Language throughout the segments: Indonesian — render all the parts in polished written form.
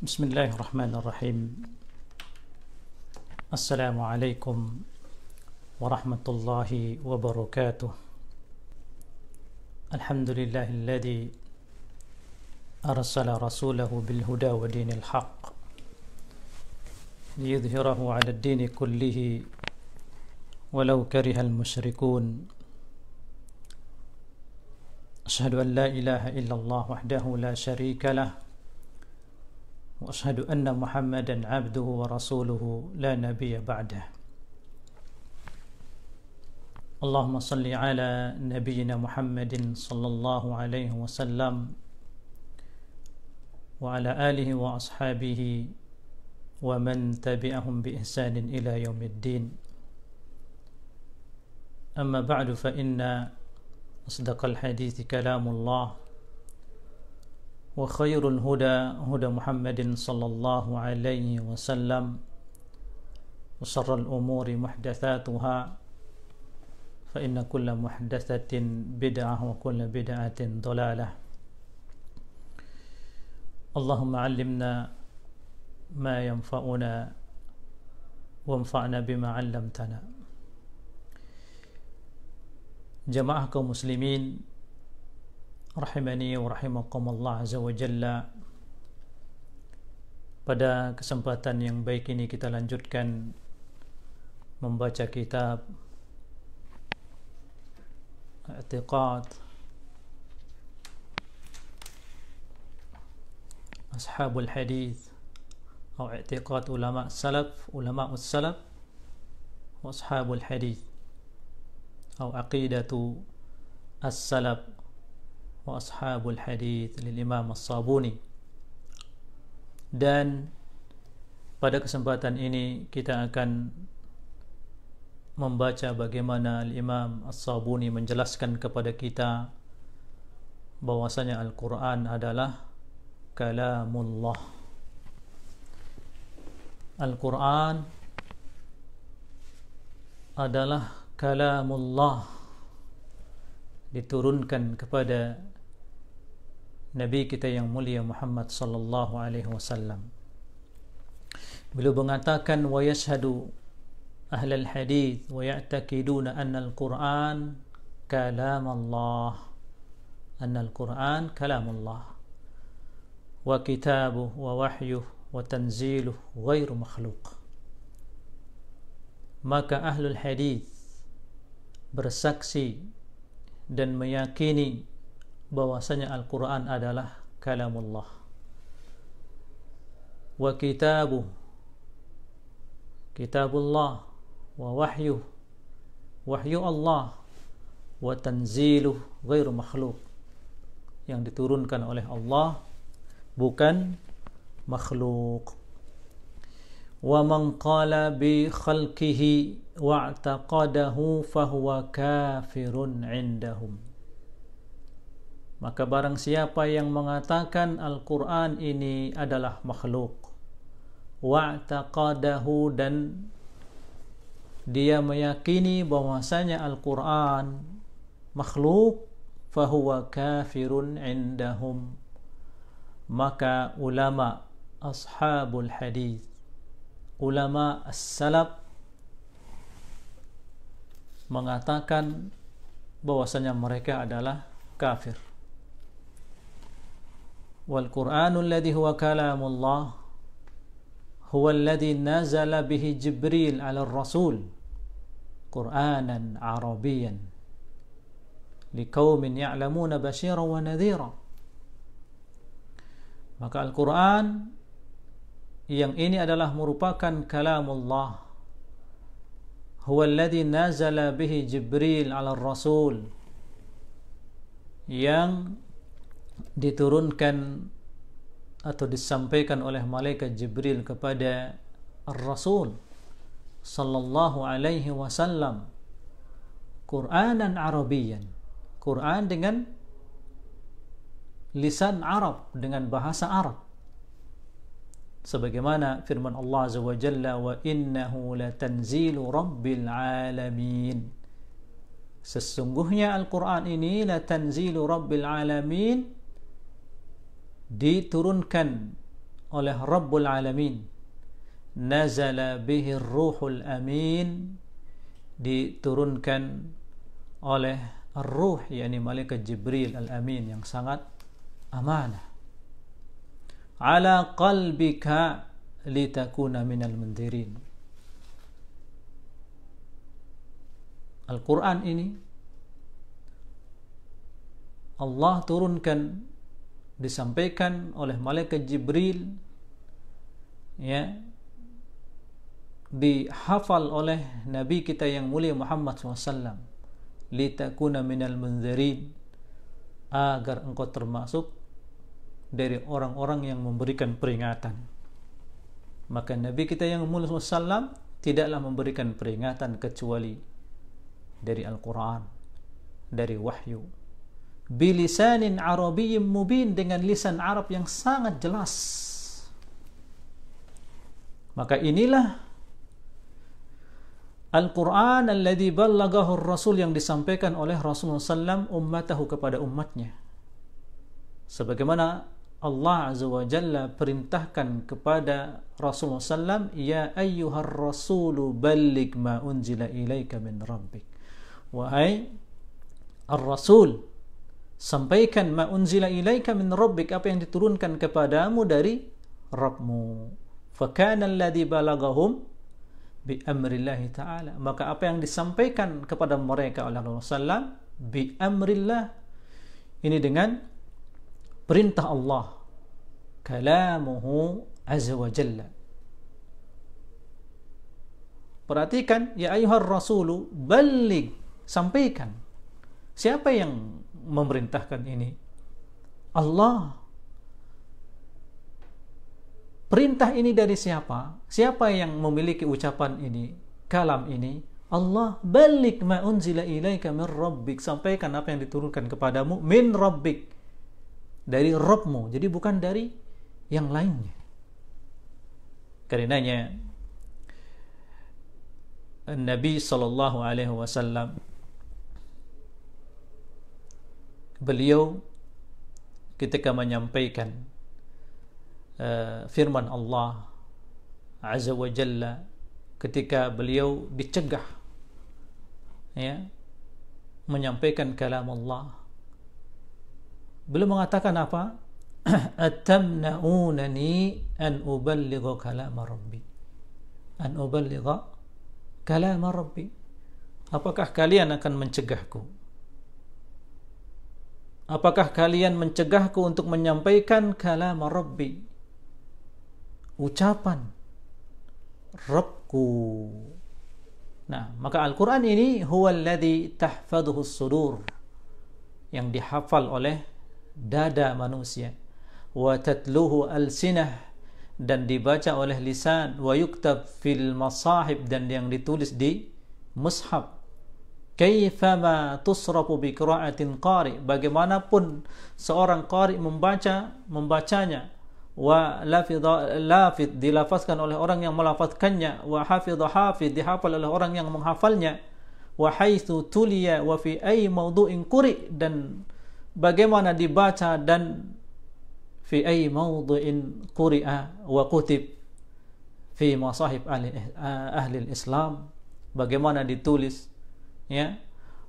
Bismillahirrahmanirrahim. Assalamualaikum warahmatullahi wabarakatuh. Alhamdulillahilladzi arsala rasulahu bil huda wa dinil haqq liyudhhirahu 'ala ad-dini kullihi walau karihal musyrikun. Asyhadu an la ilaha illallah wahdahu la syarika lah wa asyhadu anna Muhammadan 'abduhu wa rasuluhu la nabiyya ba'dah. Allahumma salli ala nabiyyina Muhammadin sallallahu alaihi wasallam wa ala alihi wa ashabihi wa man tabi'ahum bi ihsanin ila yaumiddin. Amma ba'du, fa inna asdaqal hadithi kalamullah wa khairul huda huda Muhammadin sallallahu alaihi wasallam wa sharral umuri muhdatsatuha fa inna kulla muhdatsatin bid'ah wa kulla bid'atin dhalalah. Allahumma 'allimna ma yanfa'una wanfa'na bima 'allamtana. Jamaah kaum muslimin rahimani wa rahimakumullah azza wa jalla. Pada kesempatan yang baik ini kita lanjutkan membaca kitab I'tiqad Ashabul Hadith atau I'tiqad ulama salaf, ulama salaf wa Ashabul Hadith atau Aqidatu as-salaf wa Ashabul Hadith lil Imam As-Sabuni. Dan pada kesempatan ini kita akan membaca bagaimana Al-Imam As-Sabuni menjelaskan kepada kita bahwasanya Al-Quran adalah kalamullah. Al-Quran adalah kalamullah, diturunkan kepada Nabi kita yang mulia Muhammad sallallahu alaihi wasallam. Beliau mengatakan wa yashhadu ahlal hadith wa ya'taqiduna anna al-Qur'an kalamullah, anna al-Qur'an kalamullah wa kitabuhu wa wahyuhu wa tanziluhu ghairu makhluq. Maka ahlul hadith bersaksi dan meyakini bahwasanya Al-Quran adalah kalamullah, wa kitabuh, kitabullah, wa wahyu, wahyu Allah, wa tanziluh ghairu makhluk, yang diturunkan oleh Allah bukan makhluk. Wa man qala bi khalqihi wa i'taqadahu fahuwa kafirun indahum. Maka barang siapa yang mengatakan Al-Quran ini adalah makhluk, wa'taqadahu, dan dia meyakini bahwasanya Al-Quran makhluk, fahuwa kafirun indahum, maka ulama ashabul hadith, ulama as-salaf mengatakan bahwasanya mereka adalah kafir. والقرآن الذي هو كلام الله هو الذي نزل به جبريل على الرسول قرآنا عربيا لقوم يعلمون بشيرا ونذيرا. Maka Al-Quran yang ini adalah merupakan kalamullah, huwa alladhi nazala bihi Jibril ala rasul, yang diturunkan atau disampaikan oleh malaikat Jibril kepada Ar-Rasul sallallahu alaihi wasallam, Qur'anan Arabiyan, Quran dengan lisan Arab, dengan bahasa Arab, sebagaimana firman Allah azza wa jalla, wa innahu latanzilu rabbil alamin, sesungguhnya Al-Quran ini latanzilu rabbil alamin, diturunkan oleh Rabbul Alamin. Nazala bihi ruhul amin, diturunkan oleh ar-ruh, yakni malaikat Jibril al-amin yang sangat amanah. Ala qalbika litakuna minal mundirin. Al-Quran ini Allah turunkan, disampaikan oleh malaikat Jibril, ya, dihafal oleh Nabi kita yang mulia Muhammad SAW, litakuna minal munzirin, agar engkau termasuk dari orang-orang yang memberikan peringatan. Maka Nabi kita yang mulia SAW tidaklah memberikan peringatan kecuali dari Al-Quran, dari wahyu, bilisanin arabiyyin mubin, dengan lisan Arab yang sangat jelas. Maka inilah Al-Quran alladhi ballagahu Rasul, yang disampaikan oleh Rasulullah SAW ummatahu, kepada umatnya. Sebagaimana Allah Azza wa Jalla perintahkan kepada Rasulullah SAW, ya ayyuhar rasulu balligh ma unzila ilaika min rabbik. Wahai ar-rasul, sampaikan ma unzila ilaika min rabbik, apa yang diturunkan kepadamu dari Rabbmu. Fakana alladhi balagahum bi amrillahi ta'ala, maka apa yang disampaikan kepada mereka oleh Rasulullah SAW bi amrillah, ini dengan perintah Allah, kalamuhu azza wa jalla. Perhatikan, ya ayyuhar rasulu balligh, sampaikan. Siapa yang memerintahkan ini? Allah. Perintah ini dari siapa? Siapa yang memiliki ucapan ini, kalam ini? Allah. Balligh ma unzila ilaika min rabbik, sampaikan apa yang diturunkan kepadamu min rabbik, dari Rabbmu. Jadi bukan dari yang lainnya. Karenanya Nabi sallallahu alaihi wasallam, beliau ketika menyampaikan firman Allah Azza wa Jalla, ketika beliau dicegah, ya, menyampaikan kalam Allah, beliau mengatakan apa? Atamna'unani an uballigha kalam Rabbi, an uballigha kalam Rabbi. Apakah kalian akan mencegahku? Apakah kalian mencegahku untuk menyampaikan kalam Rabbi, ucapan Rabbku? Nah, maka Al-Quran ini huwallazi tahfaduhu sudur, yang dihafal oleh dada manusia, wa tatluhu alsinah, dan dibaca oleh lisan, wa yuktab fil masahib, dan yang ditulis di mushaf. Kaifama tusrafu bi qira'atin qari, bagaimanapun seorang qari membacanya, wa lafidh dilafazkan oleh orang yang melafazkannya, wa hafidh dihafal oleh orang yang menghafalnya, wa haitsu tuliya wa fi ay mawdu'in quri, dan bagaimana dibaca dan fi ay mawdu'in quri'a wa kutib fi masahib ahli Islam, bagaimana ditulis, ya,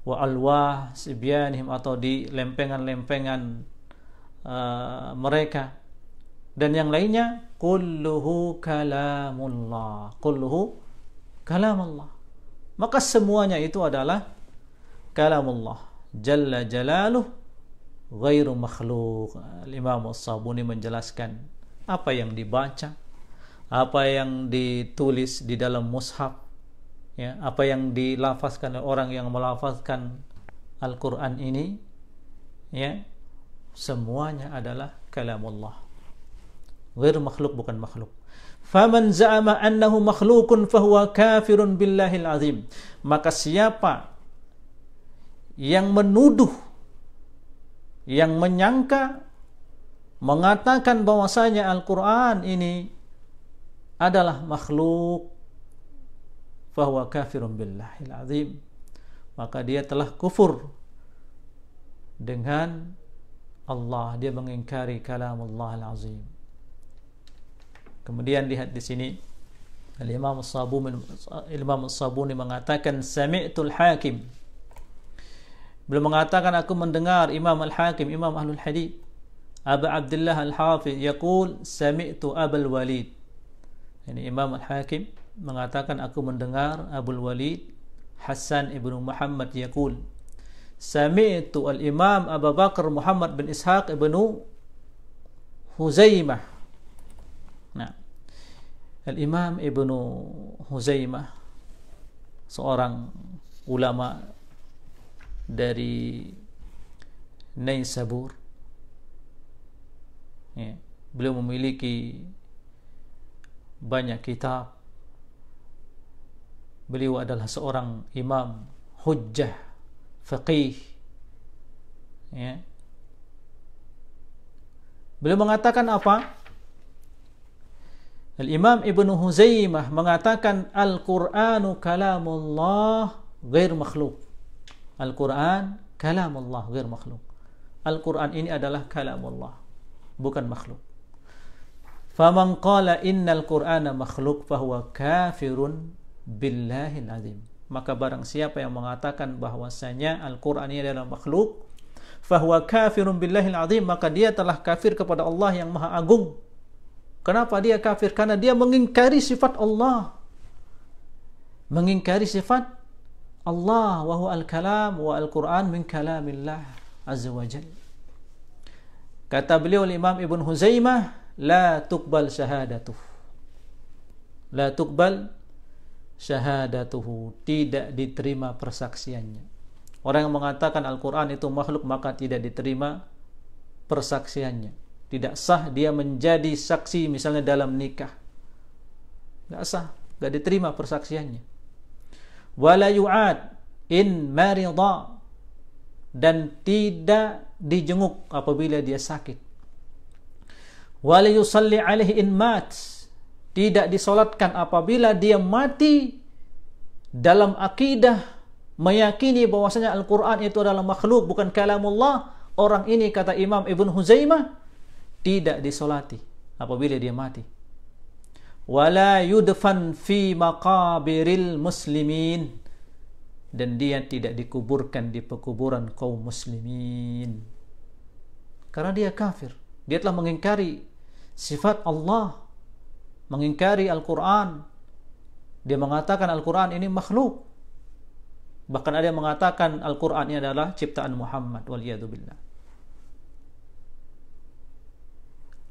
wa alwah sibyanihim, atau di lempengan-lempengan mereka, dan yang lainnya. Kulluhu kalamullah, kulluhu kalamullah, maka semuanya itu adalah kalamullah jalla jalaluh ghairu makhluk. Imam As-Sabuni menjelaskan apa yang dibaca, apa yang ditulis di dalam mushaf, ya, apa yang dilafazkan oleh orang yang melafazkan Al-Quran ini, ya, semuanya adalah kalamullah, ghair makhluk, bukan makhluk. Faman za'ama annahu makhlukun fahuwa kafirun billahil azim, maka siapa yang menuduh, yang menyangka, mengatakan bahwasanya Al-Quran ini adalah makhluk, fahuwa kafirun billahil azim, maka dia telah kufur dengan Allah, dia mengingkari kalamullah al-azim. Kemudian lihat di sini Imam As-Sabuni mengatakan sami'tul Hakim. Beliau mengatakan aku mendengar Imam Al-Hakim, Imam Ahlul Hadith, Abu Abdullah Al-Hafiz yaqul sami'tu Abul Walid. Ini Imam Al-Hakim mengatakan aku mendengar Abul Walid Hasan ibnu Muhammad yaqul sami'tu al-Imam Abu Bakar Muhammad bin Ishaq ibnu Huzaimah. Nah, Al-Imam Ibnu Huzaimah seorang ulama dari Naisabur, ya, beliau memiliki banyak kitab. Beliau adalah seorang imam hujjah, faqih, ya. Beliau mengatakan apa? Al-Imam Ibnu Huzaimah mengatakan Al-Qur'anu kalamullah ghair makhluk. Al-Qur'an kalamullah ghair makhluk. Al-Qur'an ini adalah kalamullah, bukan makhluk. Faman qala innal Qur'ana makhluk fahuwa kafirun billahil azim. Maka barang siapa yang mengatakan bahwasanya Al-Qur'an ini adalah makhluk, fahuwa kafirun billahil azim, maka dia telah kafir kepada Allah yang Maha Agung. Kenapa dia kafir? Karena dia mengingkari sifat Allah. Mengingkari sifat Allah, wa huwa al-kalam wa al-Qur'an min kalamillah azza wa jalla. Kata beliau Imam Ibn Huzaimah, la tuqbal syahadatuh. La tuqbal syahadatuhu, tidak diterima persaksiannya. Orang yang mengatakan Al-Qur'an itu makhluk maka tidak diterima persaksiannya. Tidak sah dia menjadi saksi misalnya dalam nikah. Tidak sah, tidak diterima persaksiannya. Wala yu'ad in marida, dan tidak dijenguk apabila dia sakit. Wala yusalli alaihi in mat, tidak disolatkan apabila dia mati dalam akidah meyakini bahwasanya Al-Qur'an itu adalah makhluk bukan kalamullah. Orang ini kata Imam Ibn Huzaimah tidak disolati apabila dia mati. Wala yudfan fi maqabiril muslimin, dan dia tidak dikuburkan di pekuburan kaum muslimin. Karena dia kafir. Dia telah mengingkari sifat Allah, mengingkari Al-Qur'an. Dia mengatakan Al-Qur'an ini makhluk. Bahkan ada yang mengatakan Al-Qur'an ini adalah ciptaan Muhammad, waliyadzubillah.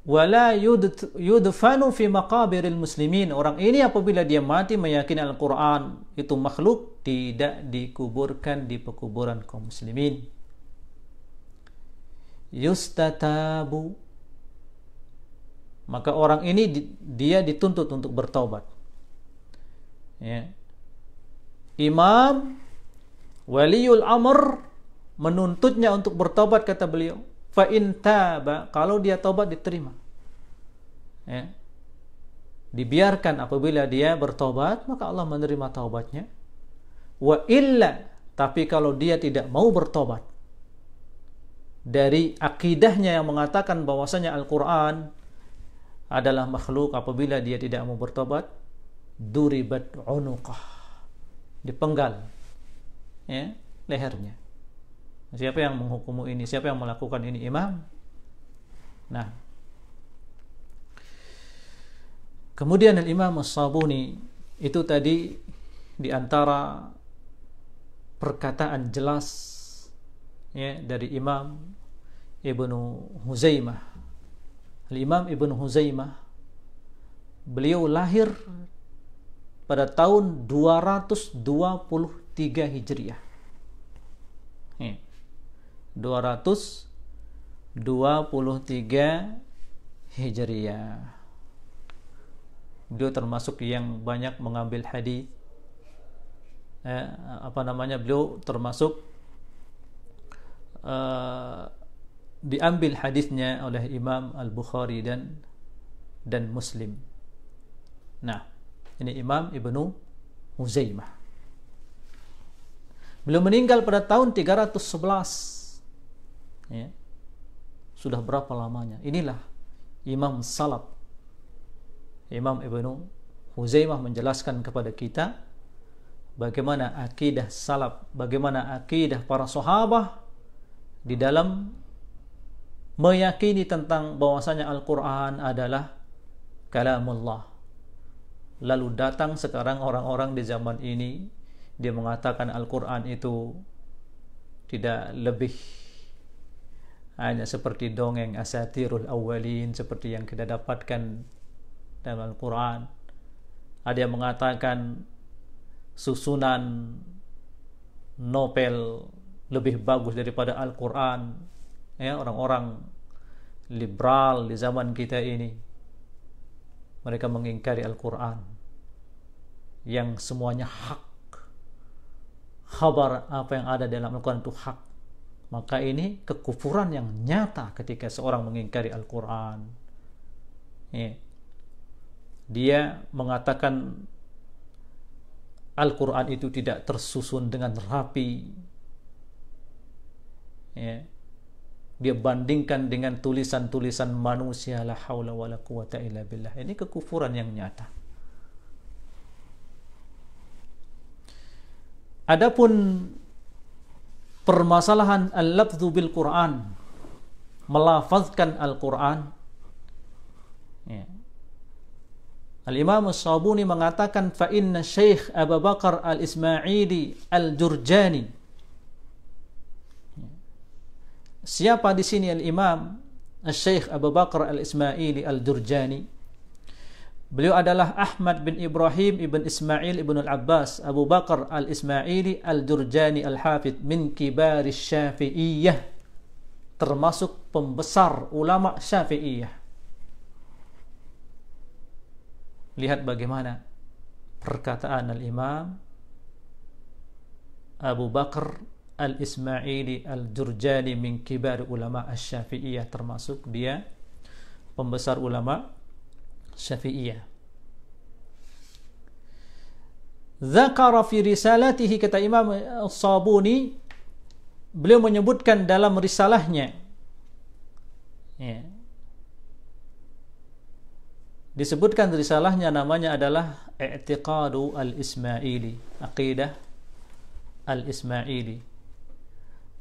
Wala yudfanu fi maqabiril muslimin. Orang ini apabila dia mati meyakini Al-Qur'an itu makhluk, tidak dikuburkan di pekuburan kaum muslimin. Yustatabu, maka orang ini dia dituntut untuk bertaubat, ya. Imam Waliul Amr menuntutnya untuk bertaubat, kata beliau. Fa in taba, kalau dia taubat diterima, ya. Dibiarkan apabila dia bertobat maka Allah menerima taubatnya. Wa illa, tapi kalau dia tidak mau bertobat dari akidahnya yang mengatakan bahwasanya Al-Qur'an adalah makhluk, apabila dia tidak mau bertobat, duribat unuqah, dipenggal, ya, lehernya. Siapa yang menghukum ini? Siapa yang melakukan ini? Imam. Nah, kemudian Al-Imam As-Sabuni itu tadi di antara perkataan jelas, ya, dari Imam Ibnu Huzaimah. Al-Imam Ibnu Huzaimah, beliau lahir pada tahun 223 Hijriah. 223 Hijriah. Beliau termasuk yang banyak mengambil hadis. Beliau termasuk diambil hadisnya oleh Imam Al-Bukhari dan Muslim. Nah, ini Imam Ibnu Huzaimah. Beliau meninggal pada tahun 311. Ya. Sudah berapa lamanya? Inilah Imam Salaf, Imam Ibnu Huzaimah menjelaskan kepada kita bagaimana akidah salaf, bagaimana akidah para sahabat di dalam meyakini tentang bahwasanya Al-Quran adalah kalamullah. Lalu datang sekarang orang-orang di zaman ini, dia mengatakan Al-Quran itu tidak lebih hanya seperti dongeng asatirul awwalin seperti yang kita dapatkan dalam Al-Quran. Ada yang mengatakan susunan novel lebih bagus daripada Al-Quran. Ya, orang-orang liberal di zaman kita ini, mereka mengingkari Al-Quran yang semuanya hak. Khabar apa yang ada dalam Al-Quran itu hak. Maka ini kekufuran yang nyata ketika seorang mengingkari Al-Quran. Ya. Dia mengatakan Al-Quran itu tidak tersusun dengan rapi. Ya. Dia bandingkan dengan tulisan-tulisan manusia, la haula wala quwata illa billah. Ini kekufuran yang nyata. Adapun permasalahan al-lafdhu bil Quran, melafazkan Al-Quran, ya. Al-Imam As-Sabuni mengatakan fa inna Syekh Abu Bakar Al-Ismaili Al-Jurjani. Siapa di sini Al-Imam Syekh Abu Bakar Al-Ismaili Al-Jurjani? Beliau adalah Ahmad bin Ibrahim ibn Ismail ibn Al-Abbas Abu Bakar Al-Ismaili Al-Jurjani Al-Hafidh min kibari Syafi'iyah, termasuk pembesar ulama Syafi'iyah. Lihat bagaimana perkataan Al-Imam Abu Bakar Al-Ismaili Al-Jurjani min kibar ulama Asy-Syafi'iyah, termasuk dia pembesar ulama Syafi'iyah. Dzakara fi risalatihi, kata Imam As-Sabuni, beliau menyebutkan dalam risalahnya, ya, disebutkan risalahnya namanya adalah I'tiqadu Al-Ismaili, Aqidah Al-Ismaili,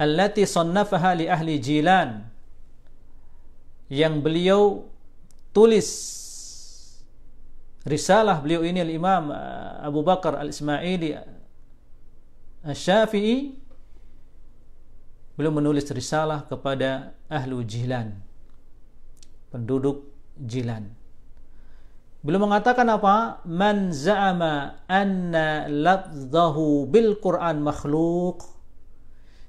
allati sannafaha li ahli Jilan, yang beliau tulis risalah beliau ini Al-Imam Abu Bakar Al-Ismaili Asy-Syafi'i, beliau menulis risalah kepada ahlu Jilan, penduduk Jilan. Beliau mengatakan apa? Man za'ama anna lafzahu bil Quran makhluk.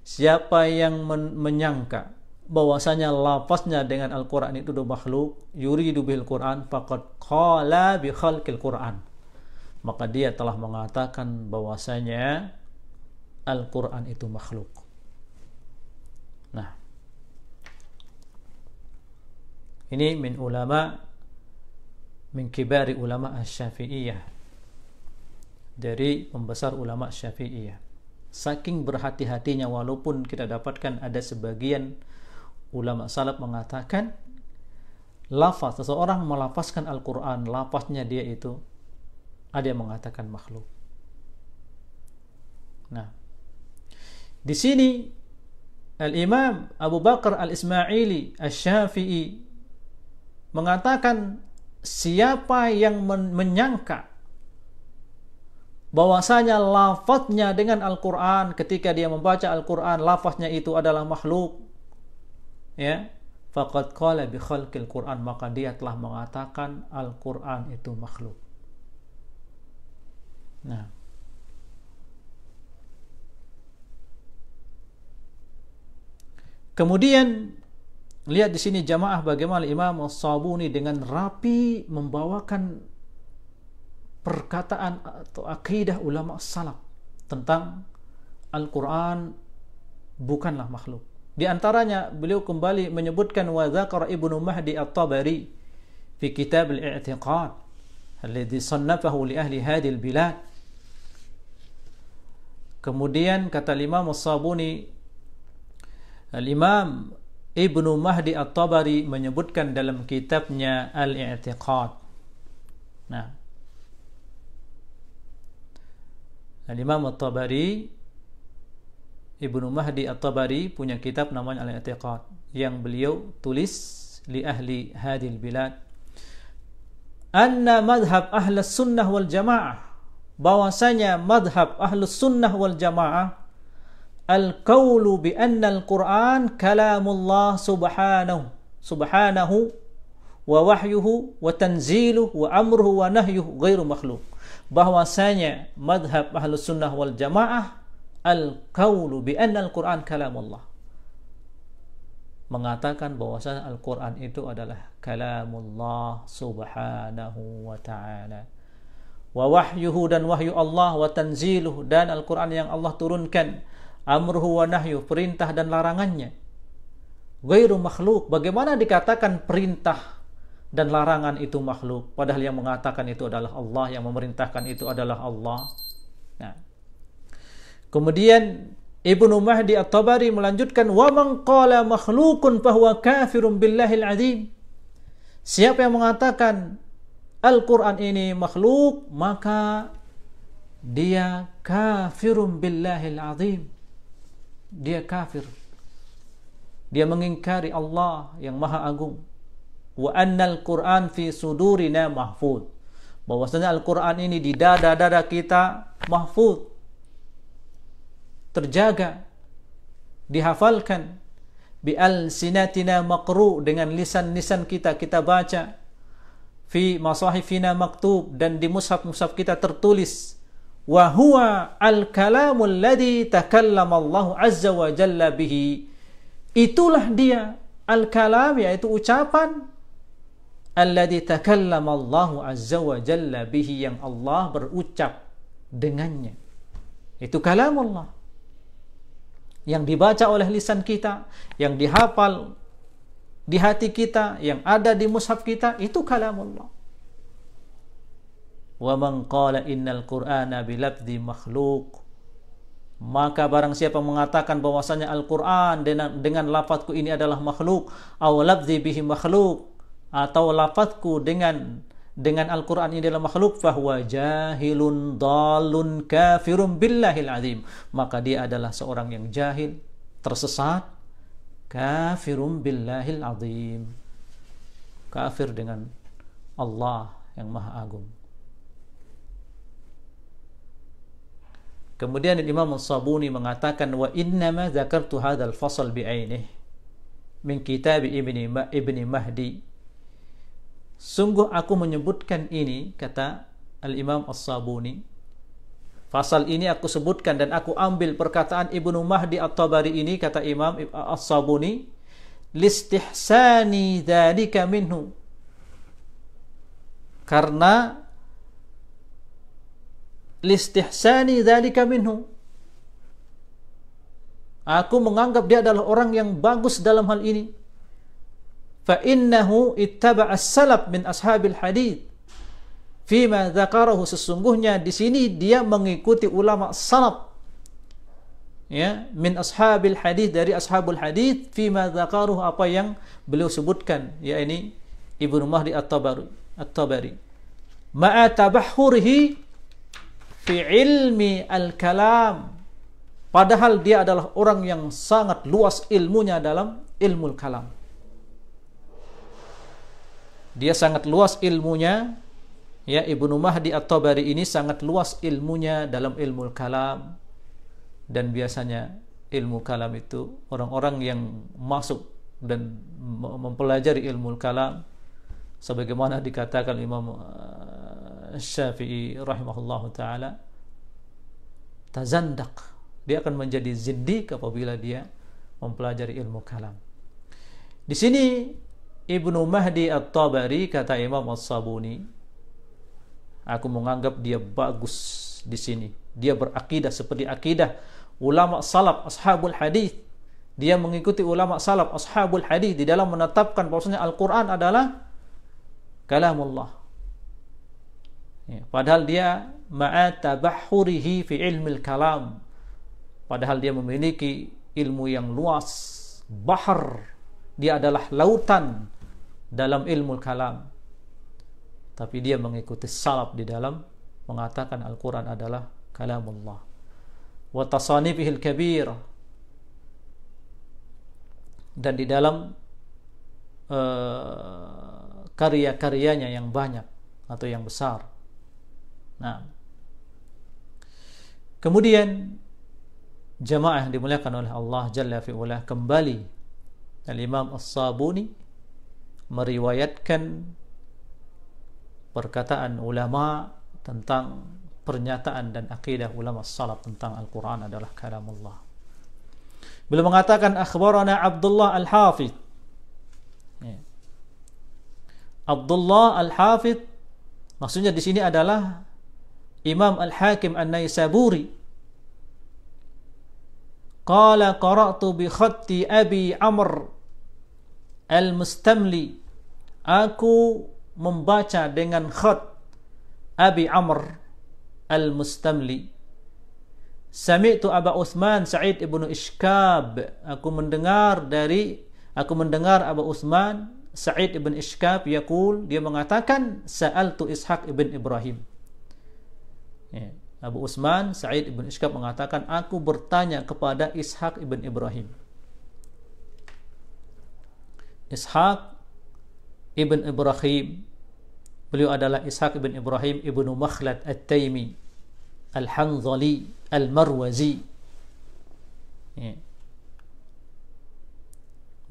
Siapa yang menyangka bahwasanya lafaznya dengan Al-Quran itu makhluk, yuridu bil Quran faqad qala bi khalqil Quran, maka dia telah mengatakan bahwasanya Al-Quran itu makhluk. Nah, ini min ulama, min kibari ulama Asy-Syafi'iyah, dari pembesar ulama Syafi'iyah. Saking berhati-hatinya, walaupun kita dapatkan ada sebagian ulama salaf mengatakan lafaz, seseorang melafazkan Al-Quran, lafaznya dia itu ada yang mengatakan makhluk. Nah, di sini Al-Imam Abu Bakar Al-Ismaili Asy-Syafi'i mengatakan siapa yang menyangka bahwasanya lafaznya dengan Al-Quran, ketika dia membaca Al-Quran lafaznya itu adalah makhluk, ya, faqad qala bi khalqil Quran, maka dia telah mengatakan Al-Quran itu makhluk. Nah, kemudian lihat di sini jamaah bagaimana Imam As-Sabuni dengan rapi membawakan perkataan atau akidah ulama salaf tentang Al-Quran bukanlah makhluk. Di antaranya beliau kembali menyebutkan wa dzakara Ibnu Mahdi At-Tabari fi kitab al-i'tiqad alladhi sannafahu li ahli hadhihi al-bilad. Kemudian kata Imam As-Sabuni, Al-Imam Ibnu Mahdi At-Tabari menyebutkan dalam kitabnya Al-I'tiqad, Nah, Imam At-Tabari, Ibnu Mahdi At-Tabari punya kitab namanya Al-I'tiqad yang beliau tulis li ahli hadil bilad anna madhab ahlus sunnah wal jamaah, bahwasanya madhab ahlus sunnah wal jamaah al-qawlu bi anna al-Quran kalamullah subhanahu wa wahyuhu wa tanziluhu wa amruhu wa nahyuhu ghairu makhluk. Bahwasanya madhab ahlus sunnah wal jamaah al-qawlu bi anna al-Quran kalamullah, mengatakan bahwasanya Al-Quran itu adalah kalamullah subhanahu wa ta'ala, wa wahyuhu, dan wahyu Allah, wa tanziluhu, dan Al-Quran yang Allah turunkan, amruhu wa nahyu, perintah dan larangannya, ghairu makhluk. Bagaimana dikatakan perintah dan larangan itu makhluk, padahal yang mengatakan itu adalah Allah, yang memerintahkan itu adalah Allah. Nah, kemudian Ibnu Mahdi At-Tabari melanjutkan, wa man qala makhlukun fahuwa kafirun billahil azim. Siapa yang mengatakan Al-Quran ini makhluk, maka dia kafirun billahil azim. Dia kafir. Dia mengingkari Allah yang Maha Agung. Wa annal Quran fi sudurina mahfud. Bahwasanya Al-Quran ini di dada-dada kita mahfud, terjaga, dihafalkan, bi alsinatina maqru, dengan lisan-lisan kita baca, fi masahifina maktub, dan di mushaf-mushaf kita tertulis, wa huwa al-kalamul ladzi takallama Allah azza wa jalla bihi. Itulah dia al-kalam, yaitu ucapan, alladzi takallama Allah azza wa jalla bihi, yang Allah berucap dengannya. Itu kalamullah, yang dibaca oleh lisan kita, yang dihafal di hati kita, yang ada di mushaf kita, itu kalamullah. Wa man qala innal qur'ana bilafzi makhluk, maka barang siapa mengatakan bahwasanya Al-Qur'an dengan lafazku ini adalah makhluk, aw lafzi bihi makhluk, atau lafazku dengan Al-Quran ini adalah makhluk, fahuwa jahilun dalun kafirun billahil azim, maka dia adalah seorang yang jahil, tersesat, kafirun billahil azim, kafir dengan Allah yang Maha Agung. Kemudian Imam As-Sabuni mengatakan, wa innama dzakartu hadzal fasal bi'ainih min kitab Ibni Mahdi. Sungguh aku menyebutkan ini, kata Al-Imam As-Sabuni, fasal ini aku sebutkan dan aku ambil perkataan Ibnu Mahdi At-Tabari ini, kata Imam As-Sabuni, listihsani dzalika minhu, karena listihsani dzalika minhu, aku menganggap dia adalah orang yang bagus dalam hal ini. فَإِنَّهُ اتَّبَعَ السَّلَفْ مِنْ أَصْحَابِ الْحَدِيثِ فِيمَا ذَكَرَهُ, sesungguhnya di sini dia mengikuti ulama salaf, ya, min ashabil hadis, dari ashabul hadis, fima dzakaruh, apa yang beliau sebutkan, yakni Ibnu Mahdi At-Tabari, ma'a tabahhurihi fi ilmi al-kalam, padahal dia adalah orang yang sangat luas ilmunya dalam ilmu kalam. Dia sangat luas ilmunya, ya, Ibnu Mahdi At-Tabari ini sangat luas ilmunya dalam ilmu kalam. Dan biasanya ilmu kalam itu orang-orang yang masuk dan mempelajari ilmu kalam, sebagaimana dikatakan Imam Syafi'i rahimahullahu ta'ala, tazandak, dia akan menjadi zindiq apabila dia mempelajari ilmu kalam. Di sini Ibnu Mahdi At-Tabari, kata Imam As-Sabuni, aku menganggap dia bagus di sini. Dia berakidah seperti akidah ulama salaf ashabul hadis. Dia mengikuti ulama salaf ashabul hadis di dalam menetapkan bahwasanya Al-Quran adalah kalamullah. Ya, padahal dia ma'a tabahhurihi fi ilmil kalam, padahal dia memiliki ilmu yang luas, bahar, dia adalah lautan dalam ilmu kalam. tapi dia mengikuti salaf di dalam mengatakan Al-Quran adalah kalamullah. Wa tasanifihil kabir, dan di dalam karya-karyanya yang banyak atau yang besar. Nah, kemudian jamaah yang dimuliakan oleh Allah Jalla fi'ula, kembali Al-Imam As-Sabuni meriwayatkan perkataan ulama tentang pernyataan dan akidah ulama salaf tentang Al-Quran adalah kalamullah. Beliau mengatakan akhbarana Abdullah Al-Hafidh. Abdullah Al-Hafidh maksudnya di sini adalah Imam Al-Hakim An-Naisaburi. Qala qara'tu bi khatti Abi Amr Al-Mustamli. Aku membaca dengan khat Abi Amr Al-Mustamli. Sami'tu Aba Uthman Sa'id ibnu Ishkab. Aku mendengar Aba Uthman Sa'id ibn Ishkab yaqul, dia mengatakan sa'altu Ishaq ibn Ibrahim. Ya, Abu Uthman Sa'id ibn Ishkab mengatakan aku bertanya kepada Ishaq ibn Ibrahim. Ishaq ibn Ibrahim, beliau adalah Ishaq ibn Ibrahim ibnu Makhlad At-Taimi Al-Hanzali Al-Marwazi. Ya.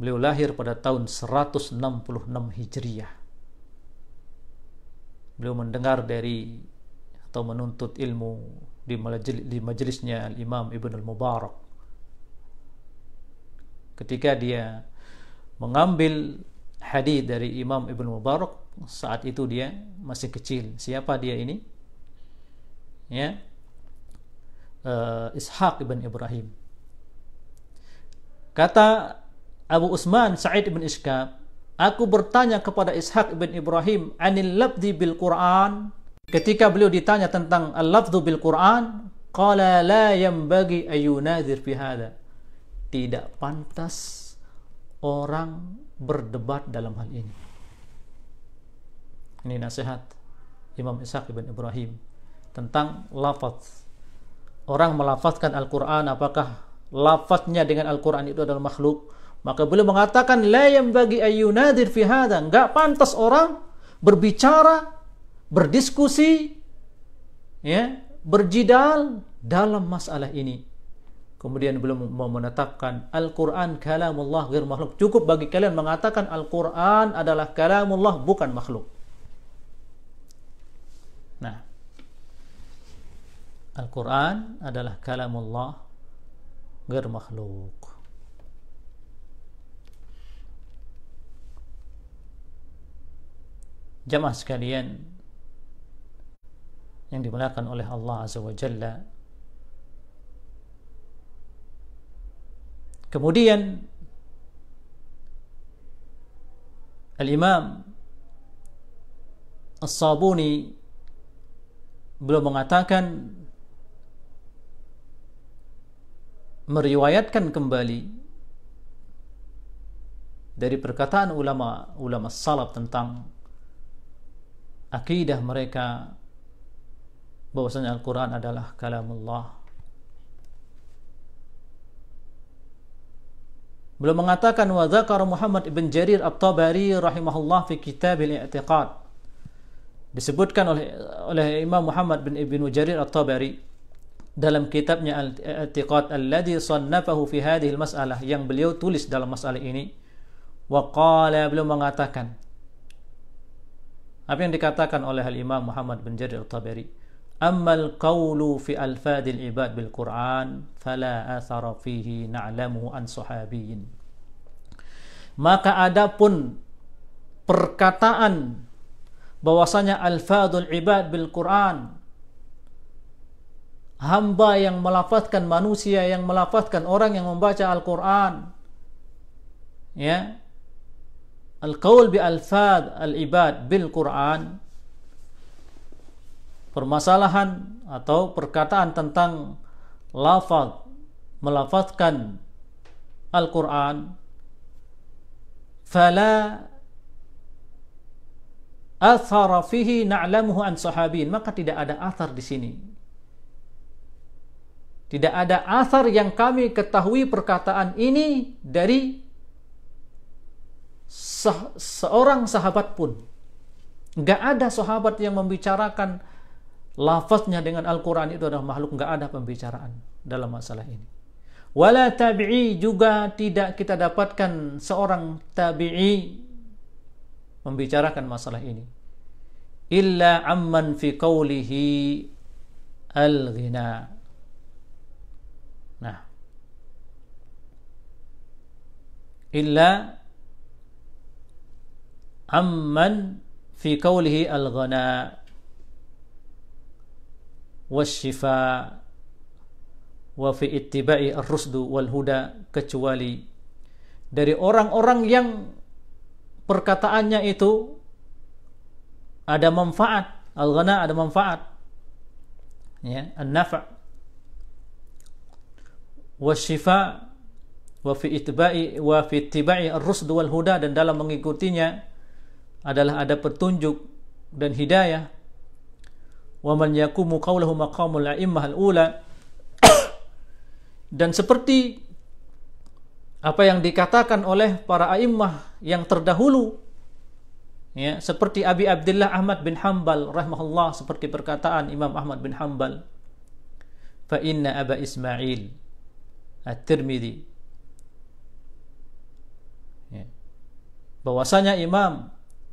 Beliau lahir pada tahun 166 Hijriah. Beliau mendengar dari atau menuntut ilmu di majelisnya Al-Imam Ibn Al-Mubarak. Ketika dia mengambil hadis dari Imam Ibn Mubarak, saat itu dia masih kecil. Siapa dia ini? Ya, Ishaq ibn Ibrahim. Kata Abu Uthman Sa'id ibn Ishkab, aku bertanya kepada Ishaq ibn Ibrahim anil lafzi bil Quran. Ketika beliau ditanya tentang al-lafzu bil Quran, qala la yanbaghi ayunazir fi hada. Tidak pantas orang berdebat dalam hal ini. Ini nasihat Imam Ishaq ibn Ibrahim tentang lafaz. Orang melafazkan Al-Quran, apakah lafaznya dengan Al-Quran itu adalah makhluk? Maka beliau mengatakan la yanbaghi ayyunadir fi hadha, enggak pantas orang berbicara, berdiskusi, ya, berjidal dalam masalah ini. Kemudian beliau mau menetapkan Al-Quran kalamullah ghair makhluk. Cukup bagi kalian mengatakan Al-Quran adalah kalamullah, bukan makhluk. Nah, Al-Quran adalah kalamullah ghair makhluk. Jamaah sekalian yang dimuliakan oleh Allah Azza wa Jalla, kemudian Al-Imam As-Sabuni beliau mengatakan, meriwayatkan kembali dari perkataan ulama salaf tentang akidah mereka bahwasanya Al-Quran adalah kalamullah. Beliau mengatakan wa dzakara Muhammad ibn Jarir At-Tabari rahimahullah fi kitab al-i'tiqad. Disebutkan oleh Imam Muhammad bin Ibn Jarir At-Tabari dalam kitabnya Al-I'tiqad alladhi sannafahu fi hadhihi al-mas'alah, yang beliau tulis dalam masalah ini. Wa qala, beliau mengatakan, apa yang dikatakan oleh Al-Imam Muhammad bin Jarir At-Tabari, ammal qawlu fi alfadil ibad bil Qur'an fala athara fihi na'lamu an sahabiyyin. Maka adapun perkataan bahwasanya alfadul ibad bil Qur'an, hamba yang melafazkan, manusia yang melafazkan, orang yang membaca Al-Quran, ya, al-qaul bi alfad al-ibad bil Quran, permasalahan atau perkataan tentang lafaz melafazkan Al-Quran, fala athara fihi na'lamuhu an sahabiin, maka tidak ada athar di sini. Tidak ada athar yang kami ketahui perkataan ini dari seorang sahabat pun. Enggak ada sahabat yang membicarakan lafaznya dengan Al-Quran itu adalah makhluk. Enggak ada pembicaraan dalam masalah ini. Wala tabi'i, juga tidak kita dapatkan seorang tabi'i membicarakan masalah ini. Illa amman fi qawlihi al-ghina. Nah, illa amman fi qawlihi al-ghana wasyifa wa fi ittiba'i ar-rusdu wal huda, kecuali dari orang-orang yang perkataannya itu ada manfaat. Al-ghana ada manfaat, ya, an-nafa' wasyifa wa fi ittiba'i ar-rusd wal huda, dan dalam mengikutinya adalah ada petunjuk dan hidayah. Wa man yaqumu qawluhu maqamul a'immah al-ula, dan seperti apa yang dikatakan oleh para a'immah yang terdahulu, ya, seperti Abi Abdullah Ahmad bin Hanbal rahimahullah, seperti perkataan Imam Ahmad bin Hanbal, fa inna Aba Ismail At-Tirmidzi, ya, bahwasanya Imam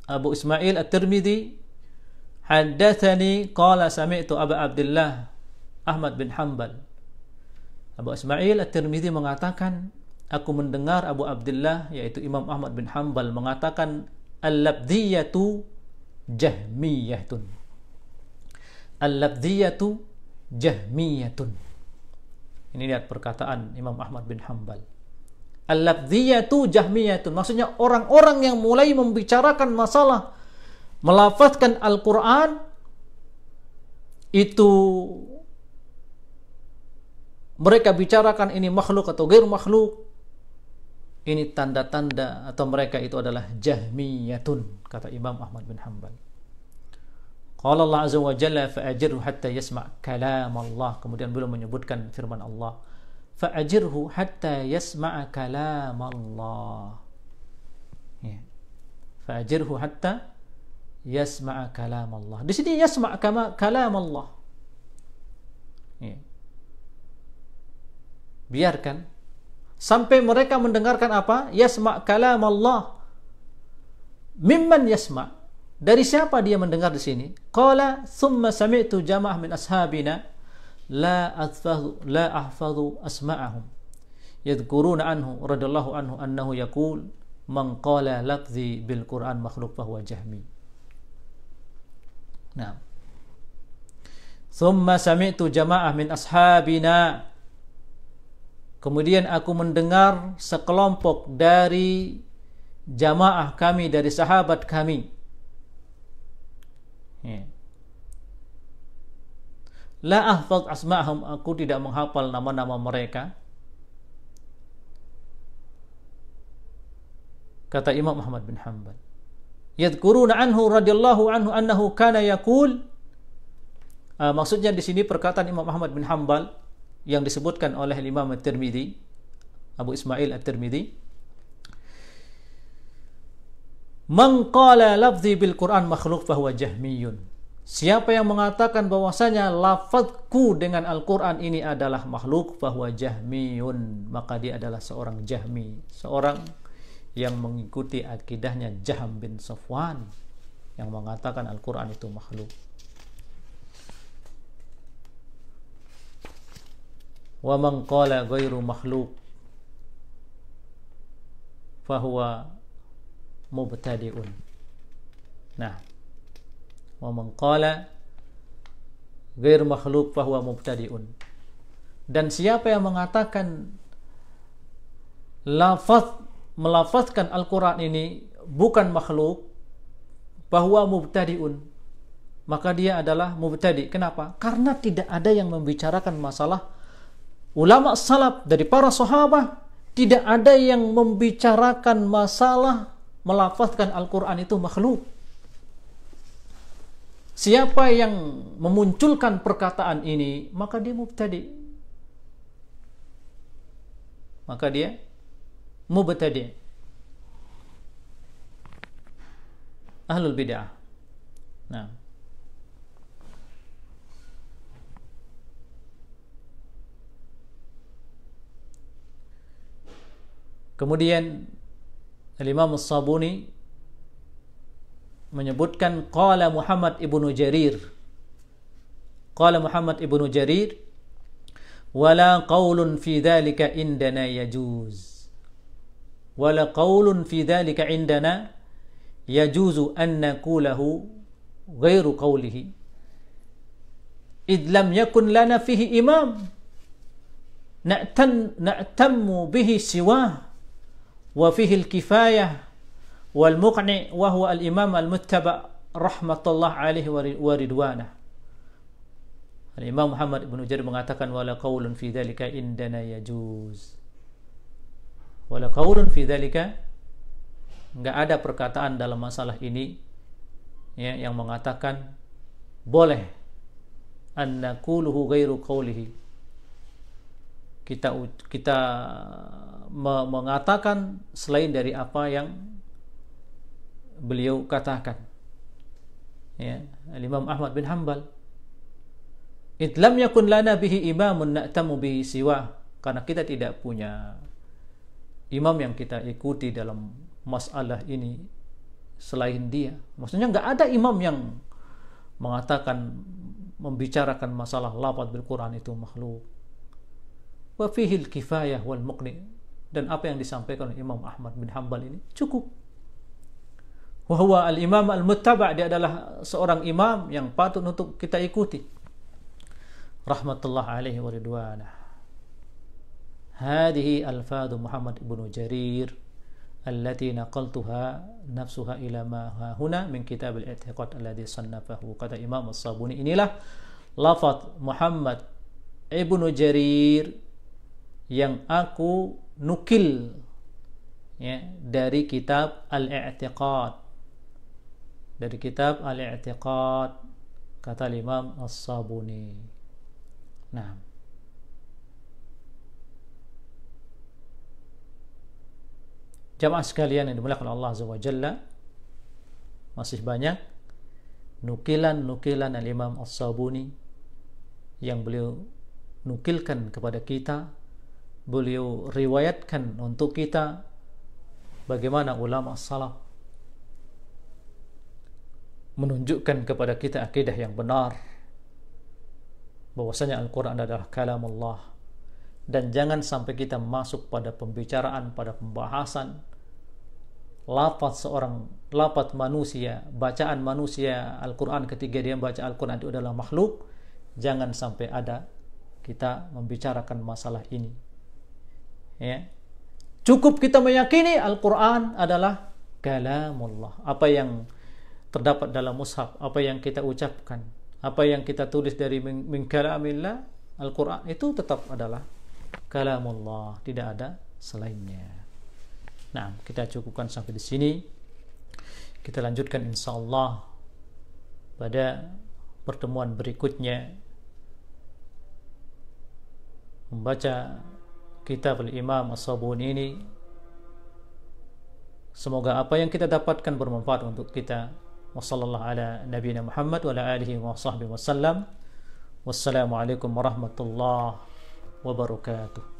Abu Ismail At-Tirmidzi haddatsani qala sami'tu Aba Abdullah Ahmad bin Hanbal. Abu Ismail At-Tirmidzi mengatakan, aku mendengar Abu Abdullah, yaitu Imam Ahmad bin Hanbal, mengatakan al-labdiyatu jahmiyatun. Al-labdiyatu jahmiyatun. Ini lihat perkataan Imam Ahmad bin Hanbal. Al-labdiyatu jahmiyatun, maksudnya orang-orang yang mulai membicarakan masalah melafazkan Al-Quran itu mereka bicarakan ini makhluk atau ghair makhluk, ini tanda-tanda atau mereka itu adalah jahmiyatun, kata Imam Ahmad bin Hanbal. Qala Allah azza wa jalla fa'ajirhu hatta yasma' kalam Allah. Kemudian beliau menyebutkan firman Allah, fa'ajirhu hatta yasma' kalam Allah, ya. Fa'ajirhu hatta yasma' kalam Allah. Di sini yasma' kalam Allah, ya. Biarkan sampai mereka mendengarkan apa? Yasma' kalam Allah. Mimman yasma', dari siapa dia mendengar di sini? Qala thumma sami'tu jama'ah min ashabina la ahfadhu asma'ahum yadhkuruna anhu radhiyallahu anhu annahu yaqul man qala lafzi bil Qur'an makhluk fahuwa jahmi. Nah, thumma sami'tu jama'ah min ashabina, kemudian aku mendengar sekelompok dari jamaah kami, dari sahabat kami, ya. La ahfaz asma'ahum, aku tidak menghafal nama-nama mereka. Kata Imam Ahmad bin Hanbal, yadhkuruna anhu radhiyallahu anhu annahu kana yaqul, maksudnya di sini perkataan Imam Ahmad bin Hanbal yang disebutkan oleh Imam At-Tirmidzi, Abu Ismail At-Tirmidzi, man qala lafzi bil Quran makhluk fahuwa jahmiyun. Siapa yang mengatakan bahwasanya lafazku dengan Al-Quran ini adalah makhluk, fahuwa jahmiyun, maka dia adalah seorang jahmi, seorang yang mengikuti akidahnya Jahm bin Safwan yang mengatakan Al-Quran itu makhluk. Wa man qala ghairu makhluk fahuwa mubtadi'un. Nah, wa man qala ghair makhluk fahuwa mubtadi'un. Dan siapa yang mengatakan melafazkan Al-Quran ini bukan makhluk, bahwa mubtadi'un, maka dia adalah mubtadi'. Kenapa? Karena tidak ada yang membicarakan masalah ulama salaf dari para sahabat, tidak ada yang membicarakan masalah melafazkan Al-Quran itu makhluk. siapa yang memunculkan perkataan ini, maka dia mubtadi. Maka dia mubtadi. Ahlul bid'ah. Nah, kemudian Al-Imam As-Sabuni menyebutkan qala Muhammad ibnu Jarir. Qala Muhammad ibnu Jarir, wala qaulun fi dzalika indana yajuz. Wala qaulun fi dzalika indana yajuzu an naqulahu ghairu qawlihi. Id lam yakun lana fihi imam na'tammu bihi siwah wa fihi al-kifayah wal muqni wa huwa al-imam al-muttaba rahmatullah alaihi wa ridwanah. Al-Imam Muhammad ibnu Jarir mengatakan wala qaulun fi dzalika indana yajuz. Wala qaulun fi dzalika, enggak ada perkataan dalam masalah ini ya, yang mengatakan boleh an naquluhu ghairu qawlihi. Kita mengatakan selain dari apa yang beliau katakan. Ya, Imam Ahmad bin Hanbal, "Idlam yakun lana bihi imamun na'tamu bihi siwa." Karena kita tidak punya imam yang kita ikuti dalam masalah ini selain dia. Maksudnya enggak ada imam yang mengatakan, membicarakan masalah lafaz bil Quran itu makhluk. Wa fihi al-kifayah wal muqni. Dan apa yang disampaikan oleh Imam Ahmad bin Hanbal ini cukup. Wa huwa al-imam al-muttaba', dia adalah seorang imam yang patut untuk kita ikuti. Rahmatullah alaihi wa ridwanah. Hadhihi alfadhu Muhammad ibnu Jarir allati naqaltuha nafsuha ila ma huna min kitab al-i'tiqad alladhi sannafahu. Kata Imam As-Sabuni, inilah lafaz Muhammad ibnu Jarir yang aku nukil ya, dari kitab Al-I'tiqad. Dari kitab Al-I'tiqad, kata Imam As-Sabuni. Nah, jamaah sekalian yang dimuliakan Allah Azza wa Jalla, masih banyak nukilan-nukilan Al-Imam As-Sabuni yang beliau nukilkan kepada kita, beliau riwayatkan untuk kita bagaimana ulama salaf menunjukkan kepada kita akidah yang benar, bahwasanya Al-Quran adalah kalamullah. Dan jangan sampai kita masuk pada pembicaraan, pada pembahasan lafaz manusia, bacaan manusia Al-Quran ketika dia membaca Al-Quran itu adalah makhluk. Jangan sampai ada kita membicarakan masalah ini ya. Cukup kita meyakini Al-Quran adalah kalamullah. Apa yang terdapat dalam mushaf, apa yang kita ucapkan, apa yang kita tulis dari min kalamillah, Al-Quran itu tetap adalah kalamullah, tidak ada selainnya. Nah, kita cukupkan sampai di sini. Kita lanjutkan insyaallah pada pertemuan berikutnya, membaca kitab Al-Imam As-Sabuni ini. Semoga apa yang kita dapatkan bermanfaat untuk kita. Wassallallahu ala nabiyina Muhammad wa ala alihi wa sahbihi wasallam. Wassalamualaikum warahmatullahi wabarakatuh.